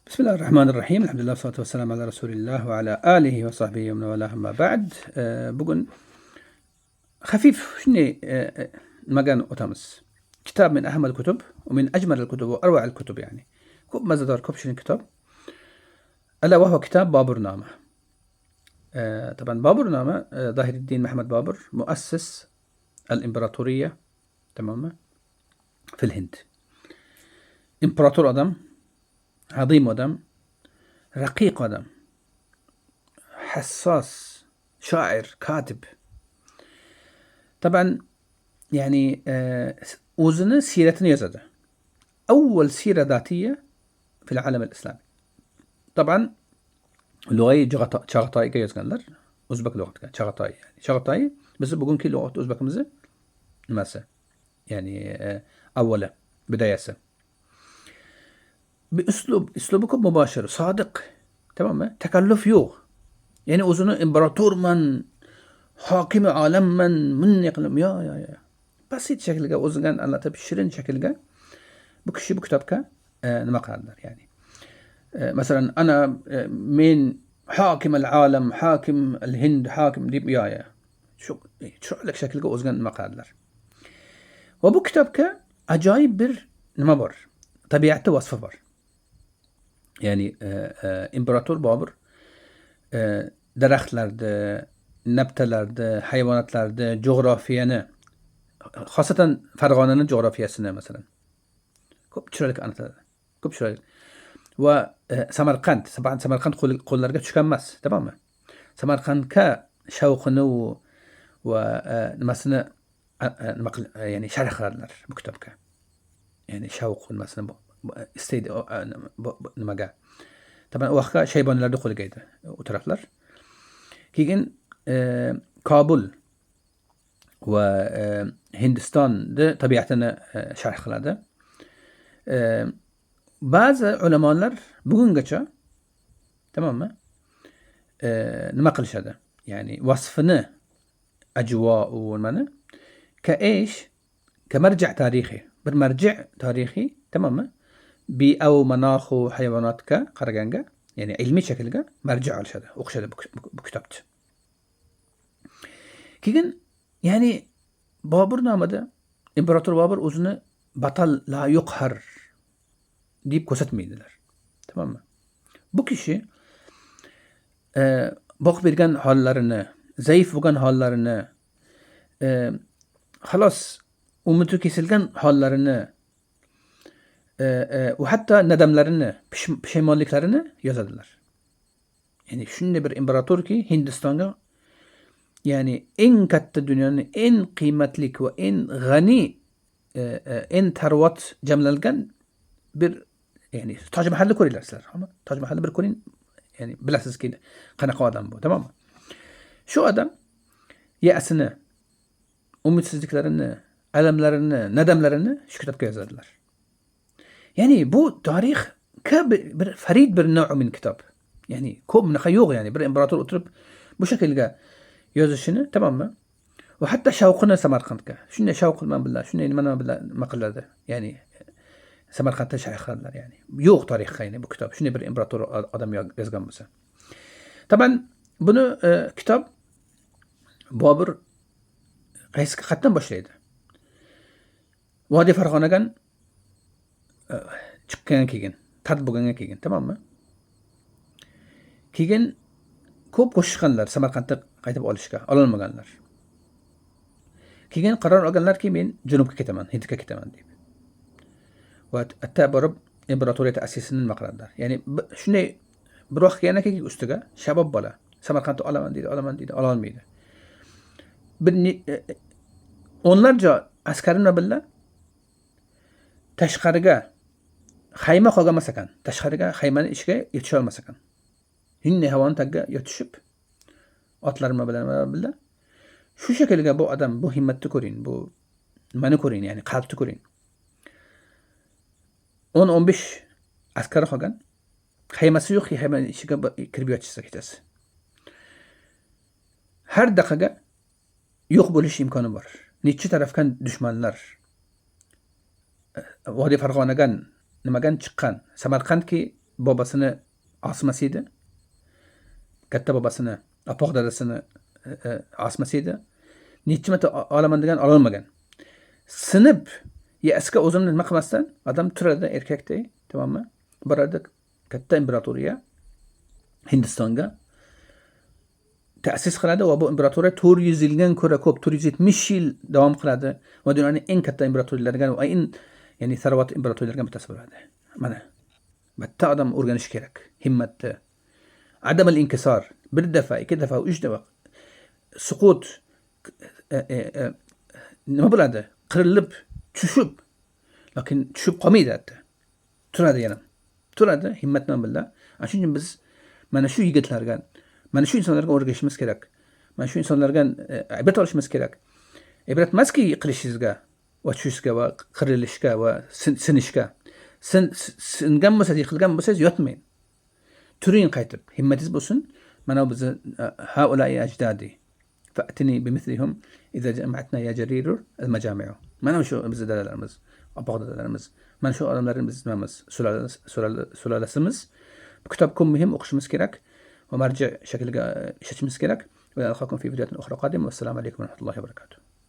بسم الله الرحمن الرحيم. الحمد لله والصلاة والسلام على رسول الله وعلى آله وصحبه ومن والاه. أما بعد بقول خفيف شنو مجان أوتامس كتاب من أهم الكتب ومن أجمل الكتب وأروع الكتب، يعني كوب مزدار كوب شنو كتاب، ألا وهو كتاب بابورنامة. طبعا بابورنامة ظاهر الدين محمد بابر مؤسس الإمبراطورية تماما في الهند. إمبراطور أدم عظيم، أدم رقيق، أدم حساس، شاعر، كاتب. طبعا يعني وزن سيرتنا يزده أول سيرة ذاتية في العالم الإسلامي. طبعا لغة چغتاي يزغنلر أوزبك لغة چغتاي، يعني چغتاي بس بقول كي لغة أوزبك مزه مسا يعني أولا بداية بأسلوبكم مباشر صادق تمام، تكلف يوغ، يعني وزن إمبراطور من حاكم عالم من يقلم يا بسيط شكلها وزن الله تبشرين شكلها بكشي بكتبك نما قادر، يعني مثلا أنا من حاكم العالم، حاكم الهند، حاكم دي يا شو لك شكلك وزن نما قادر. وبكتبك عجايب بر نما بر طبيعته وصفه بر، يعني إمبراطور بابر درختlarda, nabtalarda, hayvonotlarda coğrafiyani, xosatan Farg'onaning coğrafiyasini masalan ko'p chiroyli anlatadi, ko'p chiroyli. Va Samarqand qo'llarga tushgan emas, tamommi? Samarqandga shavqini va nimasini ya'ni sharh qiladilar bu kitobga. Ya'ni shavq nimasini istaydi nimaga. Taban u vaqtda Shayboniylarni qo'liga edi u taraflar. Keyin Kabul va Hindistonni tabiatini sharh qiladi. Ba'zi ulamolar bugungacha tamommi nima qilishadi, ya'ni vasfini ajvo u nimani كمرجع تاريخي، بالمرجع تاريخي تماما بأو مناخ حيواناتك قرقانجا، يعني علمي شكلها مرجع على شده وقشده بكتبت. كيجن يعني بابر نامده إمبراطور بابر أزنه بطل لا يقهر ديب كوست ميدلر تماما. Bu kişi bak bilgen hallerini, zayıf bugan hallerini, halas umutu kesilgen hallerini ve hatta nedemlerini, pişmanlıklarını yazarlar. Yani şunun bir imparator ki Hindistan'a, yani en katta dünyanın en kıymetli ve en gani, en tervat cemlengen bir yani Tac Mahalli koyuyorlar sizler. Ama Tac Mahalli bir koyun yani bilasınız ki kanaka adam bu, tamam mı? Şu adam yasını, umitsizliklerini, elemlerini, nedemlerini şu kitapta yazarlar. Yani bu tarih bir farid bir növ min kitap. Yani kob min khayuğ, yani bir imparator oturup bu şekilde yazışını, tamam mı? Ve hatta şavkını Samarkand'ka. Şunne şavk man billah, şunne man billah maqallada. Yani Samarkand'da şayxlar yani. Yok tarih yani bu kitap. Şunne bir imparator adam yazgan mısa. Taban bunu kitap Babur qaysi boshlaydi. Vodiy Farg'onadan chiqqan keyin, tad bo'lgandan keyin, tamommi? Keyin ko'p qo'shishganlar Samarqandda qaytib olishga, ololmaganlar. Keyin qaror olganlarki men janubga ketaman, Hindga ketaman deb. Va hatta borib imperatoriyat asisini nima qiladilar. Ya'ni shunday bir vaqt kelgandan keyin ustiga shabob bola Samarqandni olaman deydi, ololmaydi. Bir o'nlarcha askarini bilan tashqariga xayma qolmas ekan, tashqariga xaymani ichiga yetisha olmas ekan. Hinne havoni tagiga yotishib otlarma bilan shu shaklga bu odam, bu himmatni ko'ring, bu nimani ko'ring, ya'ni qalbni ko'ring. 10-15 askar qolgan, xaymasi yo'q, xaymani ichiga kirib yotishsa kechasi. Har daqiqa yo'q bo'lish imkoni bor. Necha tarafdan dushmanlar Vodiy Farg'onadan nimagan chiqqan, Samarqandki bobosini osmas edi, katta bobosini, apoq dadasini osmas edi. Necha marta olaman degan ololmagan. Sinib yasga o'zimni nima qilmasdan odam turadi, erkakday, tamommi? Boradi katta imperatoriya Hindistonga ta'sis qiladi va bu imperatoriya 400 yildan ko'ra ko'p, 470 yil davom qiladi va dunyoning eng katta imperatoriyalaridan va eng ya'ni sarovatli imperatoriylardan bittasi bo'ladi. Mana bitta odam o'rganishi kerak, himmatni. Adam al-inkisor, bir defa, ikki defa, uch defa suqut nima bo'ladi? Qirilib, tushib, lekin tushib qolmaydi hatto. Turadi yana. Turadi himmat bilan billah. Ana shuning uchun biz mana shu yigitlarga, mana shu insonlarga o'rgashimiz kerak. Mana shu insonlarga ibrat olishimiz kerak. Ibrat emaski qilishingizga va tushishga va qirilishga va sinishga. Singan bo'lsangiz, yiqilgan bo'lsangiz yotmang. Turing qaytib, himmatingiz bo'lsin. Mana bizni haulai ajdadi. Fa'tini bimithlihim idza jama'atna ya jarirur al-majami'u. Mana shu bizning dadalarimiz, apoq dadalarimiz. Mana shu odamlarni biz nimamiz, sulalasimiz. Bu kitob ko'p muhim, o'qishimiz kerak va marja shakliga ishlatishimiz kerak. Va alhaqum fi videotin ukhra qadim. Assalomu alaykum va rahmatullohi va barakatuh.